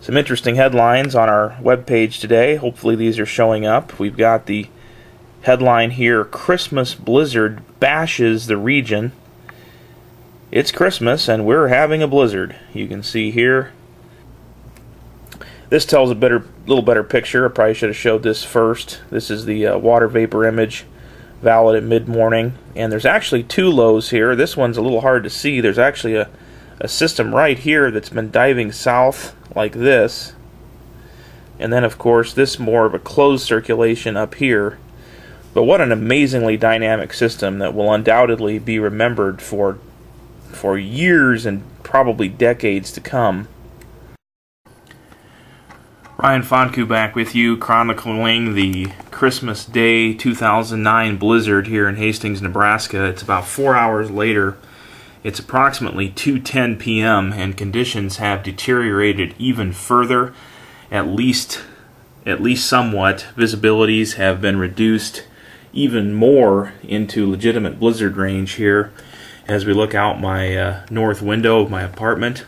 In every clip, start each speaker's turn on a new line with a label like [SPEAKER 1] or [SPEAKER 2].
[SPEAKER 1] Some interesting headlines on our webpage today. Hopefully these are showing up. We've got the headline here, Christmas blizzard bashes the region. It's Christmas and we're having a blizzard. You can see here. This tells a little better picture. I probably should have showed this first. This is the water vapor image, valid at mid-morning. And there's actually two lows here. This one's a little hard to see. There's actually a system right here that's been diving south like this. And then, of course, this more of a closed circulation up here. But what an amazingly dynamic system that will undoubtedly be remembered for years and probably decades to come. Ryan Fonku back with you, chronicling the Christmas Day 2009 blizzard here in Hastings, Nebraska. It's about 4 hours later. It's approximately 2:10 p.m. and conditions have deteriorated even further, at least somewhat. Visibilities have been reduced even more into legitimate blizzard range here as we look out my north window of my apartment.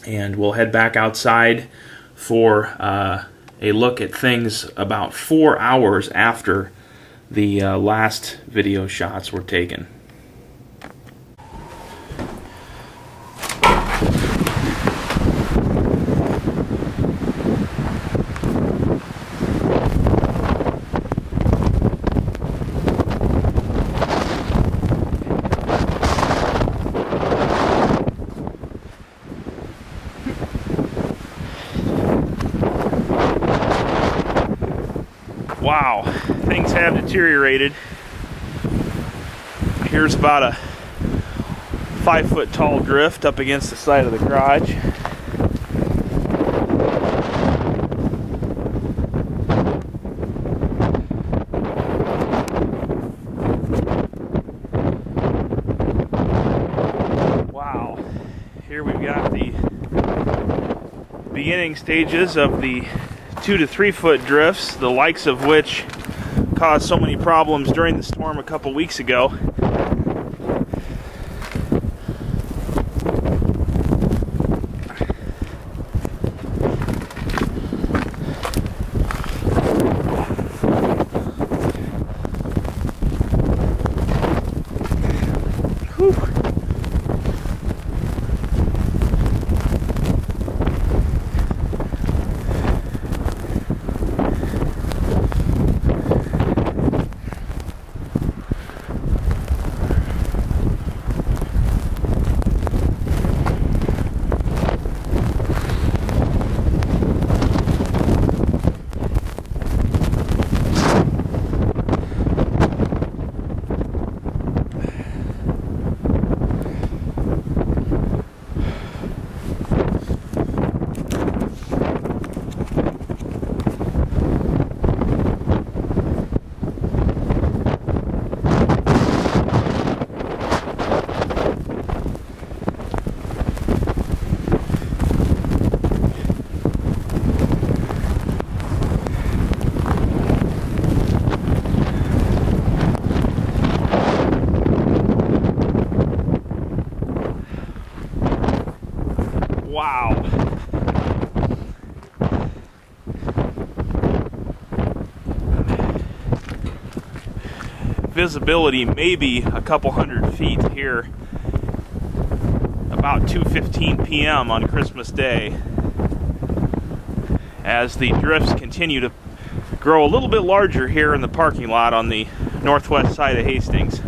[SPEAKER 1] And we'll head back outside for a look at things about 4 hours after the last video shots were taken. Wow, things have deteriorated. Here's about a 5-foot tall drift up against the side of the garage. Wow, here we've got the beginning stages of the 2 to 3 foot drifts, the likes of which caused so many problems during the storm a couple weeks ago. Whew. Wow. Visibility maybe a couple hundred feet here about 2:15 p.m. on Christmas Day as the drifts continue to grow a little bit larger here in the parking lot on the northwest side of Hastings.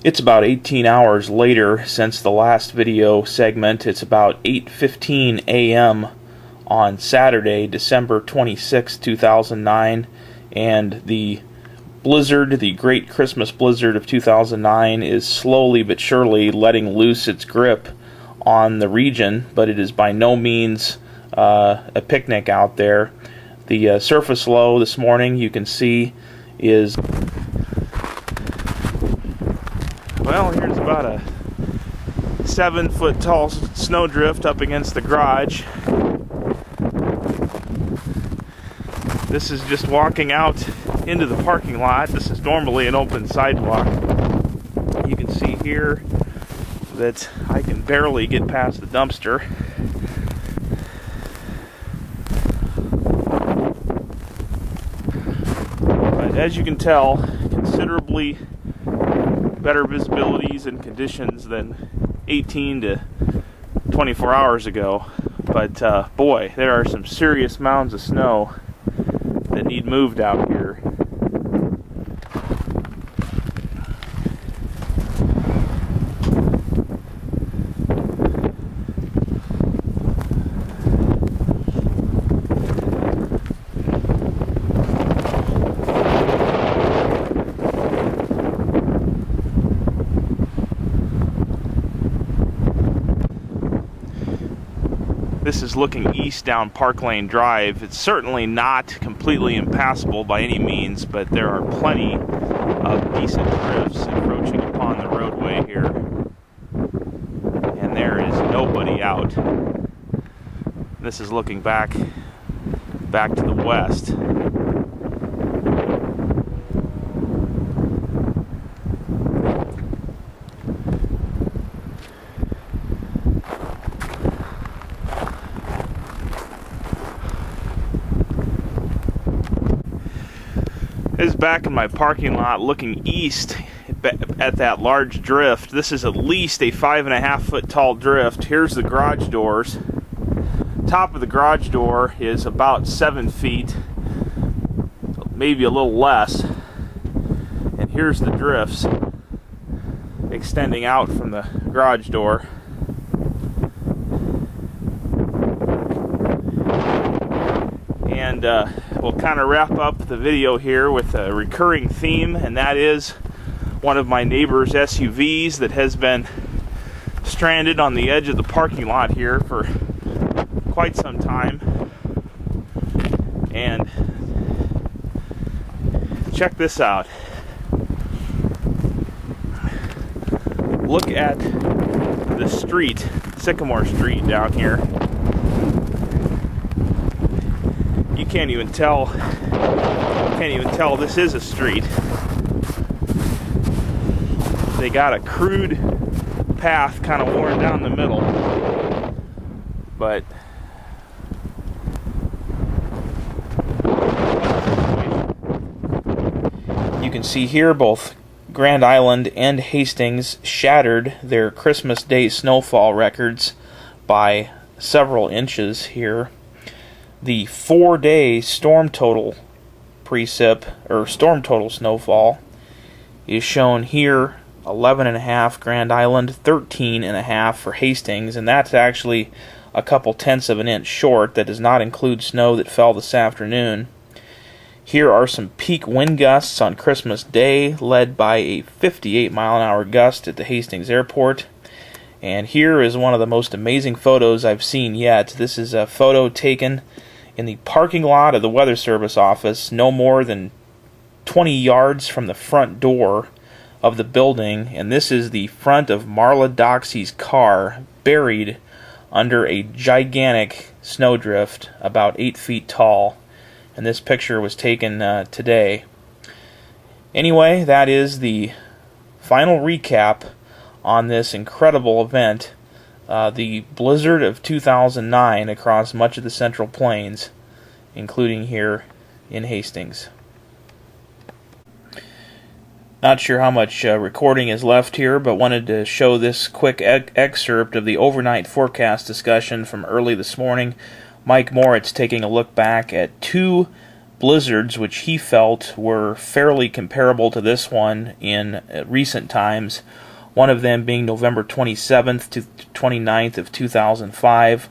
[SPEAKER 1] It's about 18 hours later since the last video segment. It's about 8:15 a.m. on Saturday, December 26, 2009, and the blizzard, the Great Christmas Blizzard of 2009, is slowly but surely letting loose its grip on the region, but it is by no means a picnic out there. The surface low this morning, you can see, is, well, here's about a 7-foot tall snowdrift up against the garage. This is just walking out into the parking lot. This is normally an open sidewalk. You can see here that I can barely get past the dumpster. But as you can tell, considerably better visibilities and conditions than 18 to 24 hours ago. But boy, there are some serious mounds of snow that need moved out here. This is looking east down Park Lane Drive. It's certainly not completely impassable by any means, but there are plenty of decent drifts encroaching upon the roadway here. And there is nobody out. This is looking back to the west. This is back in my parking lot looking east at that large drift. This is at least a 5.5-foot tall drift. Here's the garage doors. Top of the garage door is about 7 feet, maybe a little less. And here's the drifts extending out from the garage door. And we'll kind of wrap up the video here with a recurring theme, and that is one of my neighbor's SUVs that has been stranded on the edge of the parking lot here for quite some time. And check this out. Look at the street, Sycamore Street down here. You can't even tell this is a street. They got a crude path kind of worn down the middle, but you can see here both Grand Island and Hastings shattered their Christmas Day snowfall records by several inches here. The 4-day storm total storm total snowfall is shown here: 11.5 Grand Island, 13.5 for Hastings, and that's actually a couple tenths of an inch short. That does not include snow that fell this afternoon. Here are some peak wind gusts on Christmas Day, led by a 58-mile-an-hour gust at the Hastings Airport. And here is one of the most amazing photos I've seen yet. This is a photo taken in the parking lot of the Weather Service office, no more than 20 yards from the front door of the building. And this is the front of Marla Doxey's car, buried under a gigantic snowdrift about 8 feet tall. And this picture was taken today. Anyway, that is the final recap on this incredible event, the blizzard of 2009 across much of the Central Plains, including here in Hastings. Not sure how much recording is left here, but wanted to show this quick excerpt of the overnight forecast discussion from early this morning. Mike Moritz taking a look back at two blizzards which he felt were fairly comparable to this one in recent times, one of them being November 27th to 29th of 2005.